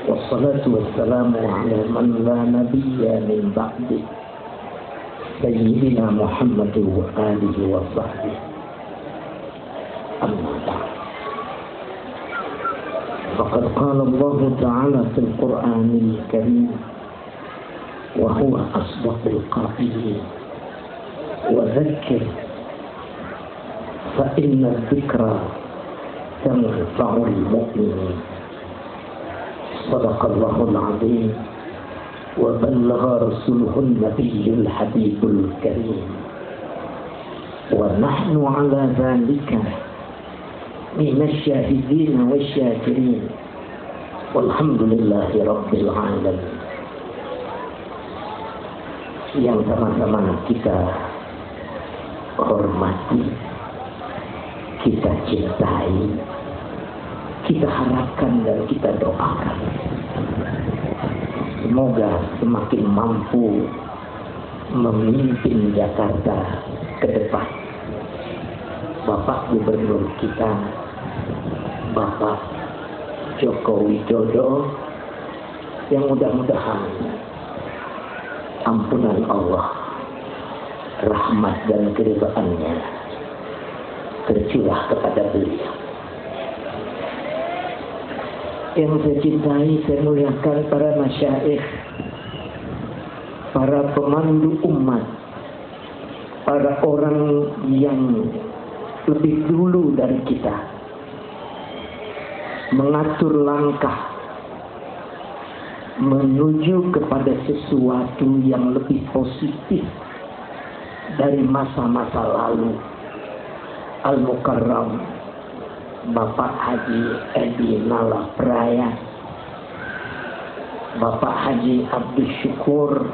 والصلاة والسلام على من لا نبي من بعده سيدنا محمد وآله وصحبه أما بعد فقد قال الله تعالى في القرآن الكريم وهو أصدق القائلين وذكر فإن الذكرى تنفع المؤمنين صدق الله العظيم وبلغ رسوله النبي الحبيب الكريم ونحن على ذلك من الشاهدين والشاكرين والحمد لله رب العالمين. Yang sama-sama kita hormati, kita cintai, kita harapkan dan kita doakan semoga semakin mampu memimpin Jakarta ke depan Bapak Gubernur kita, Bapak Joko Widodo, yang mudah-mudahan ampunan Allah, rahmat dan keridhaannya tercurah kepada beliau. Yang saya cintai, saya muliakan para masyaikh, para pemandu umat, para orang yang lebih dulu dari kita mengatur langkah menuju kepada sesuatu yang lebih positif dari masa-masa lalu. Al-Mukarram Bapak Haji Edi Nala Praya, Bapak Haji Abdul Syukur,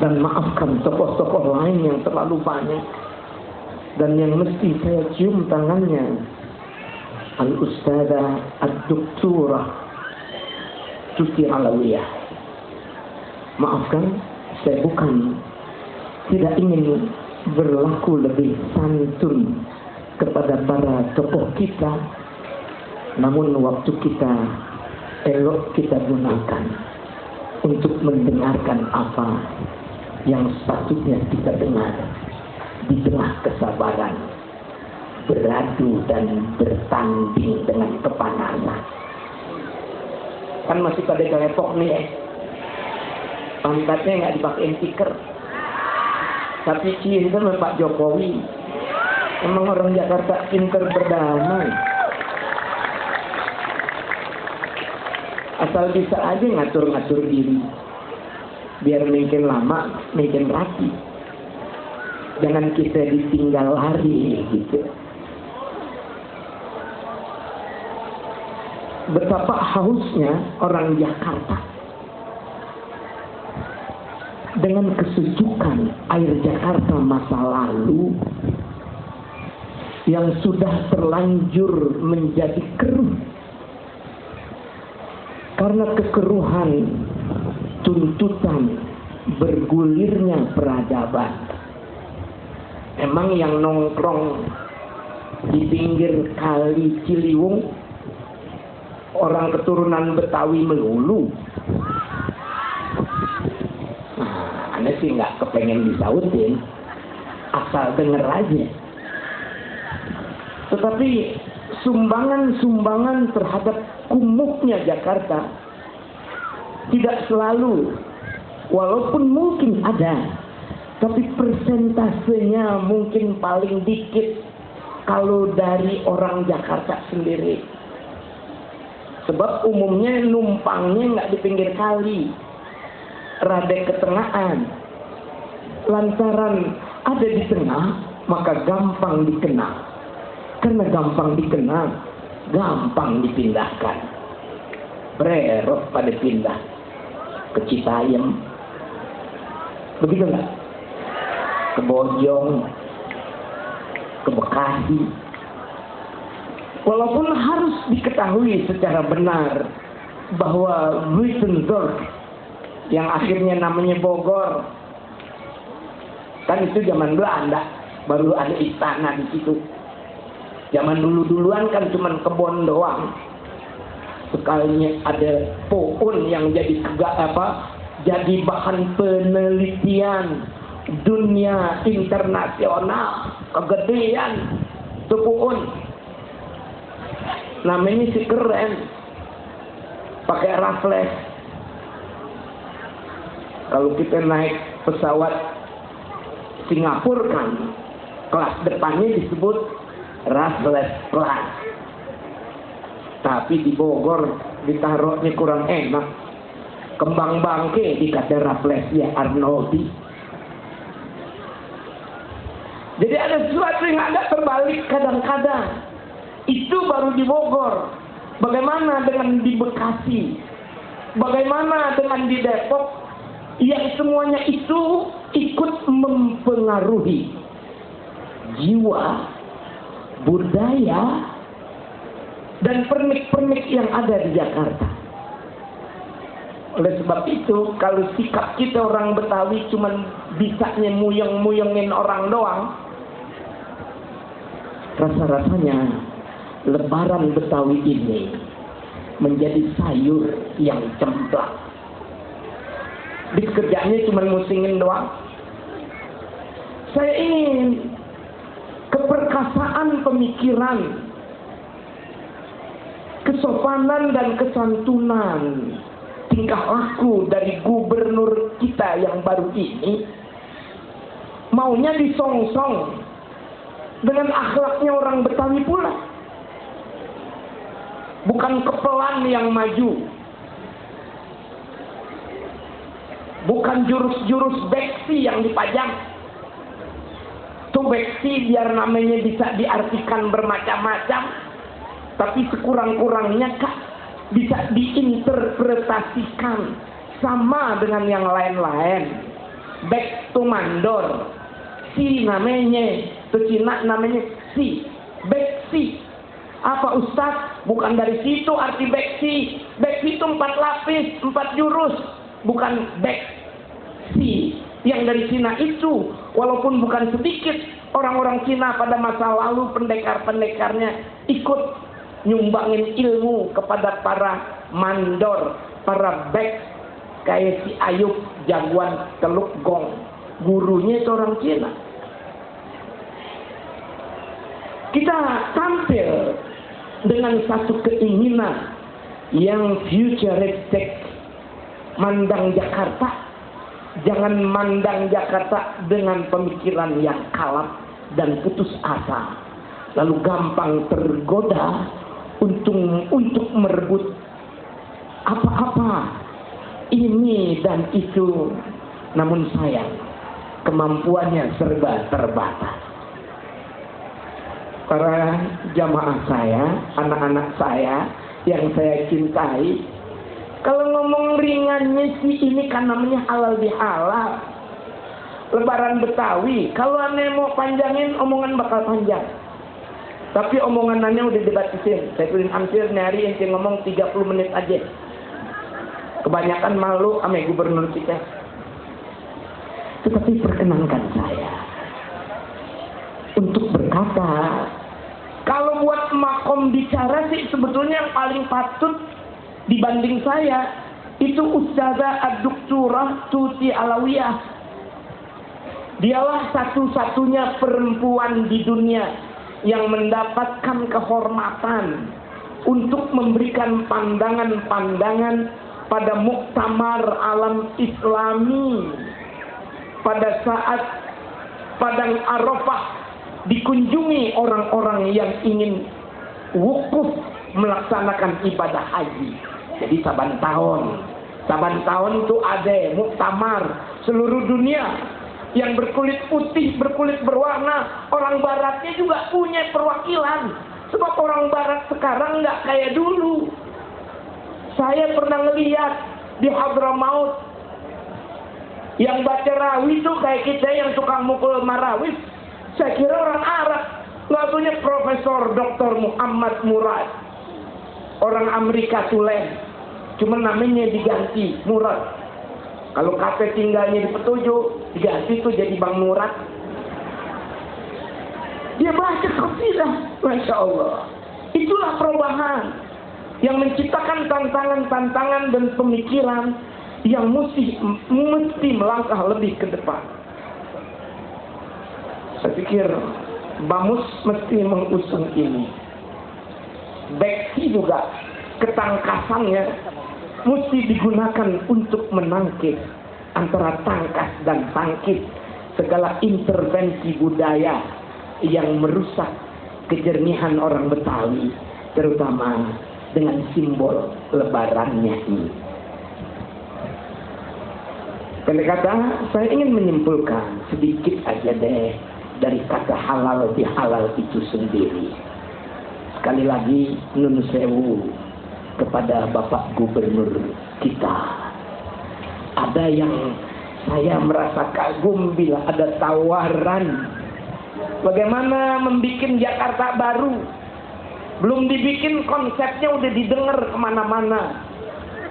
dan maafkan tokoh-tokoh lain yang terlalu banyak dan yang mesti saya cium tangannya, Al-Ustadzah Ad-Dokturah Tuti Alawiyah. Maafkan, saya bukan tidak ingin berlaku lebih santun kepada para tokoh kita, namun waktu kita elok kita gunakan untuk mendengarkan apa yang sepatutnya kita dengar di tengah kesabaran, beradu dan bertanding dengan kepanasan. Kan masih pada kelepok nih, pantatnya nggak dipakai tikar. Tapi cinta sama Pak Jokowi. Emang orang Jakarta pintar berdamai. Asal bisa aja ngatur-ngatur diri. Biar makin lama, makin rapi. Jangan kita ditinggal lari gitu. Betapa hausnya orang Jakarta dengan kesejukan air Jakarta masa lalu yang sudah terlanjur menjadi keruh karena kekeruhan tuntutan bergulirnya peradaban. Emang yang nongkrong di pinggir kali Ciliwung orang keturunan Betawi melulu? Anda sih nggak kepengen disautin, asal denger aja. Tetapi sumbangan-sumbangan terhadap kumuhnya Jakarta tidak selalu, walaupun mungkin ada, tapi persentasenya mungkin paling dikit kalau dari orang Jakarta sendiri. Sebab umumnya numpangnya nggak di pinggir kali, rada ketengahan. Lantaran ada di tengah, maka gampang dikenal. Karena gampang dikenal, gampang dipindahkan. Brerot pada pindah ke Citayam, begitu nggak? Ke Bojong, ke Bekasi. Walaupun harus diketahui secara benar bahwa Wittenberg yang akhirnya namanya Bogor, kan itu zaman Belanda, baru ada istana di situ. Zaman dulu-duluan kan cuma kebon doang. sekalinya ada pohon yang jadi jadi bahan penelitian dunia internasional, kegedean tuh pohon. Namanya si keren, pakai refleks. Kalau kita naik pesawat Singapura kan, kelas depannya disebut refleks class. Tapi di Bogor ditaruhnya kurang enak, kembang bangke dikata refleks ya Arnoldi. Jadi ada sesuatu yang agak terbalik kadang-kadang. Itu baru di Bogor. Bagaimana dengan di Bekasi? Bagaimana dengan di Depok? Yang semuanya itu ikut mempengaruhi jiwa, budaya, dan pernik-pernik yang ada di Jakarta. Oleh sebab itu, kalau sikap kita orang Betawi cuman bisanya muyeng-muyengin orang doang, rasa-rasanya Lebaran Betawi ini menjadi sayur yang cemplak. Di kerjanya cuma musingin doang. Saya ingin keperkasaan pemikiran, kesopanan dan kesantunan tingkah laku dari gubernur kita yang baru ini maunya disongsong dengan akhlaknya orang Betawi pula. Bukan kepelan yang maju, bukan jurus-jurus beksi yang dipajang. Itu beksi biar namanya bisa diartikan bermacam-macam, tapi sekurang-kurangnya bisa diinterpretasikan sama dengan yang lain-lain. Back to mandor, si namanya, itu Cina namanya si, beksi. Apa Ustaz? Bukan dari situ arti beksi. Beksi itu 4 lapis, 4 jurus, bukan beksi. Yang dari Cina itu, walaupun bukan sedikit orang-orang Cina pada masa lalu pendekar-pendekarnya ikut nyumbangin ilmu kepada para mandor, para bek, kayak si Ayub jagoan Teluk Gong. Gurunya itu orang Cina. Kita tampil dengan satu keinginan yang futuristik, mandang Jakarta. Jangan mandang Jakarta dengan pemikiran yang kalap dan putus asa, lalu gampang tergoda untuk merebut apa-apa ini dan itu. Namun sayang, kemampuannya serba terbatas. Para jamaah saya, anak-anak saya yang saya cintai, kalau ngomong ringannya sih ini kan namanya halal bihalal. Lebaran Betawi, kalau aneh mau panjangin omongan bakal panjang. Tapi omonganannya udah dibatasin. Saya pilih amsir nyari yang ngomong 30 menit aja. Kebanyakan malu ame gubernur kita. Tetapi perkenankan saya untuk berkata, kalau buat makom bicara sih sebetulnya yang paling patut dibanding saya itu Ustazah Ad-Doktorah Tuti Alawiyah. Dialah satu-satunya perempuan di dunia yang mendapatkan kehormatan untuk memberikan pandangan-pandangan pada muktamar alam Islami pada saat Padang Arafah dikunjungi orang-orang yang ingin wukuf melaksanakan ibadah haji. Jadi saban tahun itu ada muktamar seluruh dunia yang berkulit putih, berkulit berwarna. Orang baratnya juga punya perwakilan, sebab orang barat sekarang nggak kayak dulu. Saya pernah ngelihat di Hadramaut yang baca rawi itu kayak kita yang tukang mukul marawis. Saya kira orang Arab, nggak punya Profesor Dr. Muhammad Murad, orang Amerika Tulen, cuma namanya diganti Murad. Kalau kakek tinggalnya di Petuju, diganti tuh jadi Bang Murad. Dia baca qasidah, Masya Allah. Itulah perubahan. yang menciptakan tantangan-tantangan dan pemikiran yang mesti melangkah lebih ke depan. Saya pikir Bamus mesti mengusung ini. Beksi juga ketangkasannya mesti digunakan untuk menangkis antara tangkas dan tangkis segala intervensi budaya yang merusak kejernihan orang Betawi, terutama dengan simbol lebarannya ini. Pendek kata, saya ingin menyimpulkan sedikit aja deh dari kata halal bihalal itu sendiri. Sekali lagi nun sewu kepada Bapak Gubernur kita. Ada yang saya merasa kagum bila ada tawaran bagaimana membuat Jakarta baru. Belum dibikin konsepnya udah didengar kemana-mana.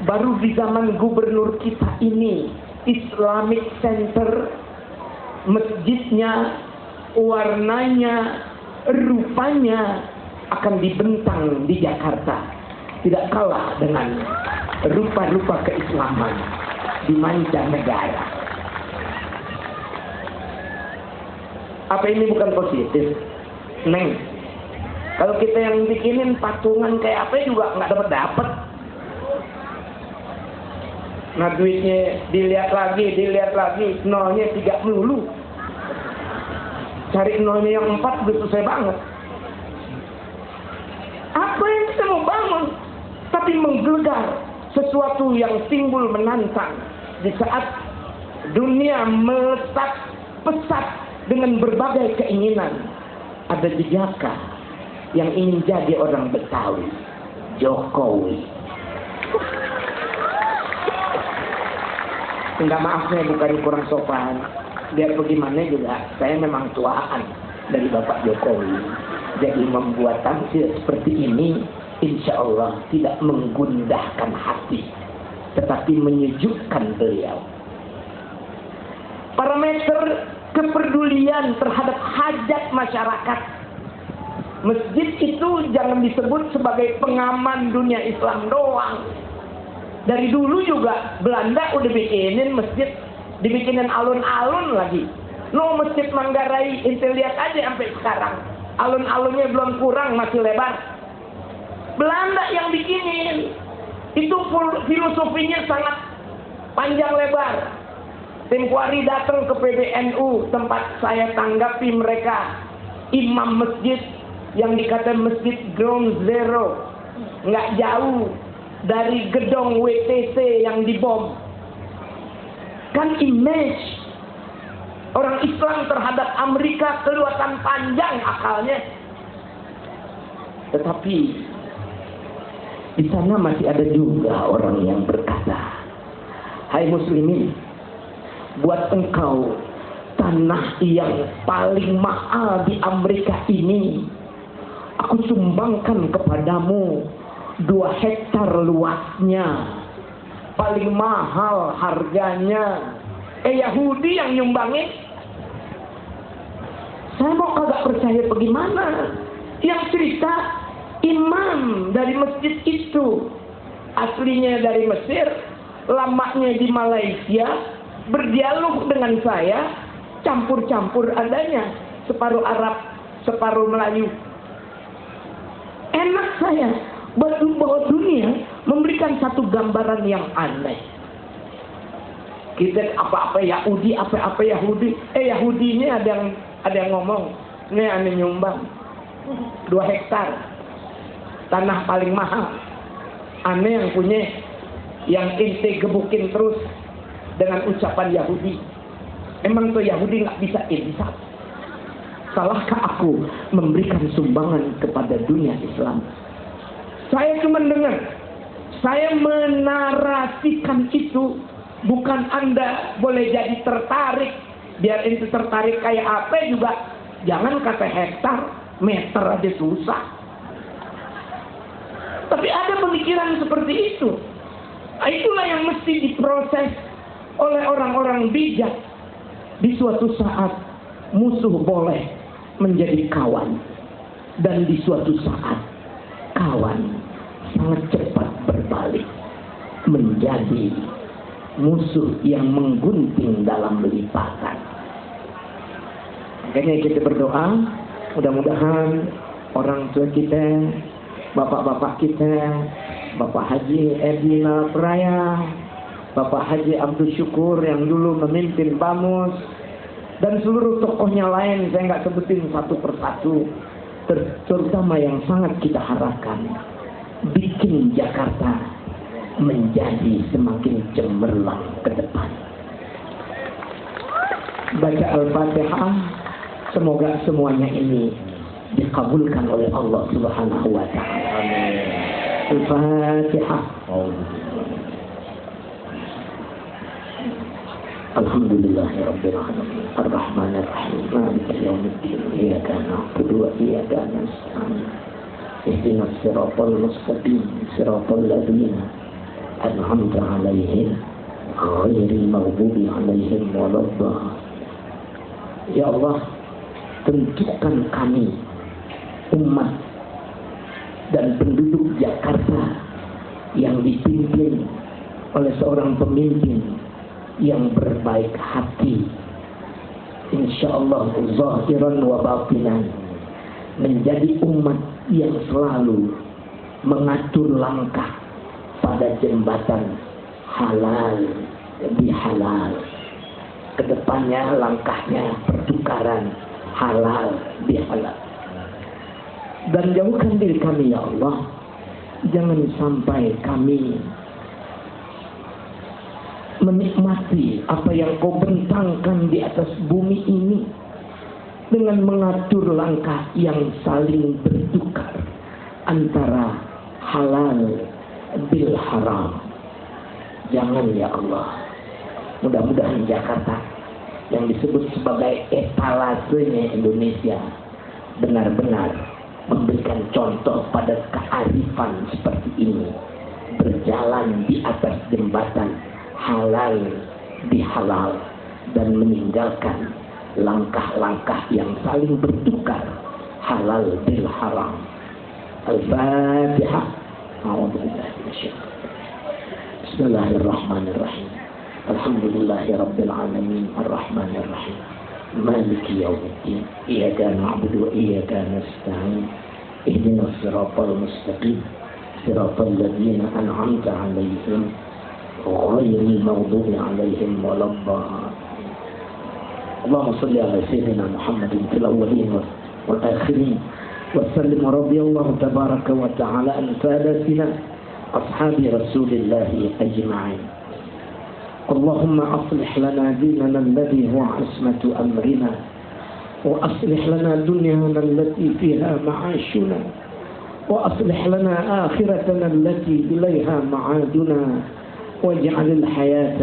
Baru di zaman gubernur kita ini, Islamic Center, masjidnya, warnanya, rupanya akan dibentang di Jakarta. Tidak kalah dengan rupa-rupa keislaman di mancanegara. Apa ini bukan positif? Neng, kalau kita yang bikinin patungan kayak apa juga nggak dapat. Nah duitnya dilihat lagi, nolnya 3 melulu. Cari nolnya yang 4 udah selesai banget. Apa yang kita mau bangun? Tapi menggelegar sesuatu yang timbul menantang di saat dunia meletak pesat dengan berbagai keinginan. Ada jejaka yang ingin jadi orang Betawi, Jokowi. Enggak, maafnya bukan kurang sopan, biar bagaimana juga saya memang tuaan dari Bapak Jokowi. Jadi membuat tampil seperti ini insya Allah tidak menggundahkan hati, tetapi menyejukkan beliau. Parameter kepedulian terhadap hajat masyarakat. Masjid itu jangan disebut sebagai pengaman dunia Islam doang. Dari dulu juga Belanda udah bikinin masjid, dibikinin alun-alun lagi. No, Masjid Manggarai, ente lihat aja sampai sekarang. Alun-alunnya belum kurang, masih lebar. Belanda yang bikinin. Itu filosofinya sangat panjang lebar. Tempo hari datang ke PBNU, tempat saya tanggapi mereka, imam masjid yang dikatakan masjid ground zero, nggak jauh dari gedung WTC yang dibom. Kan image orang Islam terhadap Amerika kelihatan panjang akalnya. Tetapi di sana masih ada juga orang yang berkata, hai muslimin, buat engkau tanah yang paling mahal di Amerika ini aku sumbangkan kepadamu 2 hektar luasnya, paling mahal harganya. Yahudi yang nyumbangin. Saya mau kagak percaya bagaimana. Yang cerita imam dari masjid itu aslinya dari Mesir, lamanya di Malaysia, berdialog dengan saya, campur-campur adanya, separuh Arab, separuh Melayu. Enak saya bahwa dunia memberikan satu gambaran yang aneh. Kita apa-apa Yahudi, apa-apa Yahudi. Yahudinya ada yang ngomong, ini aneh nyumbang 2 hektar tanah paling mahal. Aneh yang punya, yang ente gebukin terus dengan ucapan Yahudi. Emang tuh Yahudi nggak bisa insaf? Salahkah aku memberikan sumbangan kepada dunia Islam? Saya cuma dengar, saya menarasikan itu. Bukan Anda boleh jadi tertarik. Biar ente tertarik kayak apa juga, jangan kata hektar, meter aja susah. Tapi ada pemikiran seperti itu. Itulah yang mesti diproses oleh orang-orang bijak. Di suatu saat musuh boleh menjadi kawan, dan di suatu saat kawan sangat cepat berbalik menjadi musuh yang menggunting dalam lipatan. Makanya kita berdoa, mudah-mudahan orang tua kita, bapak-bapak kita, Bapak Haji Edina Praya, Bapak Haji Abdul Syukur yang dulu memimpin BAMUS, dan seluruh tokohnya lain, saya nggak sebutin satu persatu, terutama yang sangat kita harapkan, bikin Jakarta menjadi semakin cemerlang ke depan. Baca Al-Fatihah, semoga semuanya ini dikabulkan oleh Allah Subhanahu wa Ta'ala. Amin. Al-Fatihah. Alhamdulillahirabbil alamin. Ar-Rahmanir Rahim. Maliki yaumiddin. Iyyaka na'budu wa iyyaka nasta'in. Ihdinas siratal mustaqim. Siratal ladzina an'amta 'alaihim ghairil maghdubi 'alaihim waladdallin. Ya Allah, tentukan kami umat dan penduduk Jakarta yang dipimpin oleh seorang pemimpin yang berbaik hati, insyaallah zahiran wa batinan, menjadi umat yang selalu mengatur langkah pada jembatan halal bihalal. Kedepannya langkahnya pertukaran halal bihalal. Dan jauhkan diri kami ya Allah, jangan sampai kami menikmati apa yang Kau bentangkan di atas bumi ini dengan mengatur langkah yang saling bertukar antara halal bil haram. Jangan ya Allah. Mudah-mudahan Jakarta yang disebut sebagai etalasenya Indonesia benar-benar memberikan contoh pada kearifan seperti ini, berjalan di atas jembatan halal bihalal dan meninggalkan langkah-langkah yang saling bertukar halal bil haram. Al-Fatihah. Bismillahirrahmanirrahim. Alhamdulillahirabbil alamin. Ar-Rahmanir Rahim. Maliki yaumiddin. Iyyaka na'budu wa iyyaka nasta'in. Ihdinas siratal mustaqim. Siratal ladzina an'amta 'alaihim ghairil maghdubi 'alaihim waladdallin. Allahumma shalli ala sayyidina Muhammadin fil awwalin wal akhirin wa sallim radhiyallahu tabaraka wa ta'ala an sadatina ashabi Rasulillah ajma'in. اللهم أصلح لنا ديننا الذي هو عصمة أمرنا وأصلح لنا دنيانا التي فيها معاشنا وأصلح لنا آخرتنا التي إليها معادنا واجعل الحياة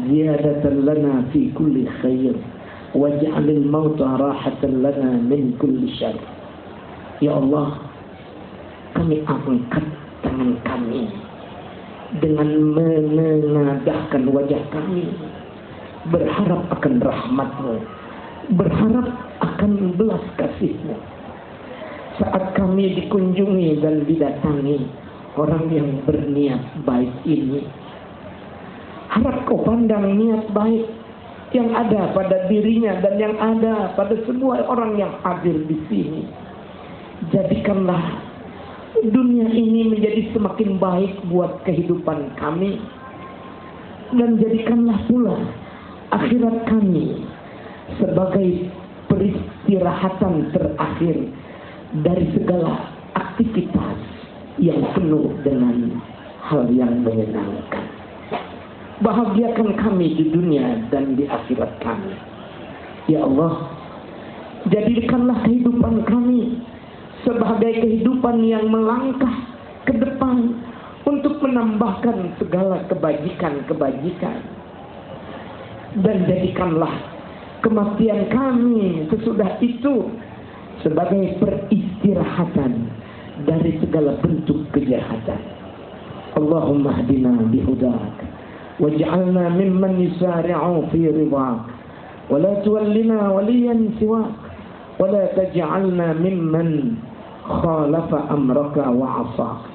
زيادة لنا في كل خير واجعل الموت راحة لنا من كل شر. Ya Allah, kami angkat tangan kami dengan menengadahkan wajah kami, berharap akan rahmat-Mu, berharap akan belas kasih-Mu. Saat kami dikunjungi dan didatangi orang yang berniat baik ini, harap Kau pandang niat baik yang ada pada dirinya dan yang ada pada semua orang yang hadir di sini. Jadikanlah dunia ini menjadi semakin baik buat kehidupan kami, dan jadikanlah pula akhirat kami sebagai peristirahatan terakhir dari segala aktivitas yang penuh dengan hal yang menyenangkan. Bahagiakan kami di dunia dan di akhirat kami. Ya Allah, jadikanlah kehidupan kami sebagai kehidupan yang melangkah ke depan untuk menambahkan segala kebajikan-kebajikan. Dan jadikanlah kematian kami sesudah itu sebagai peristirahatan dari segala bentuk kejahatan. Allahumma hdina bihudak waj'alna mimman yusari'u fi ridhak wa la tuwallina waliyan siwak wa la taj'alna mimman khalafa amraka wa 'asak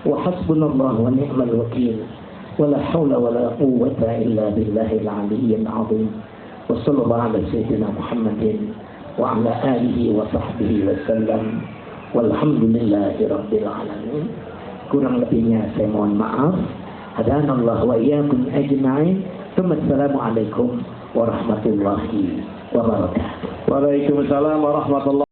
wa hasbunallahu wa ni'mal wakil. Wala haula wala quwwata illa billahil aliyyil azim. Wa sallallahu ala sayyidina Muhammadin wa ala alihi wa sahbihi wasallam. Walhamdulillahi rabbil alamin. Kurang lebihnya saya mohon maaf. Hadanallahu wa iyyakum ajma'in. Assalamualaikum warahmatullahi wabarakatuh. Waalaikumsalam warahmatullahi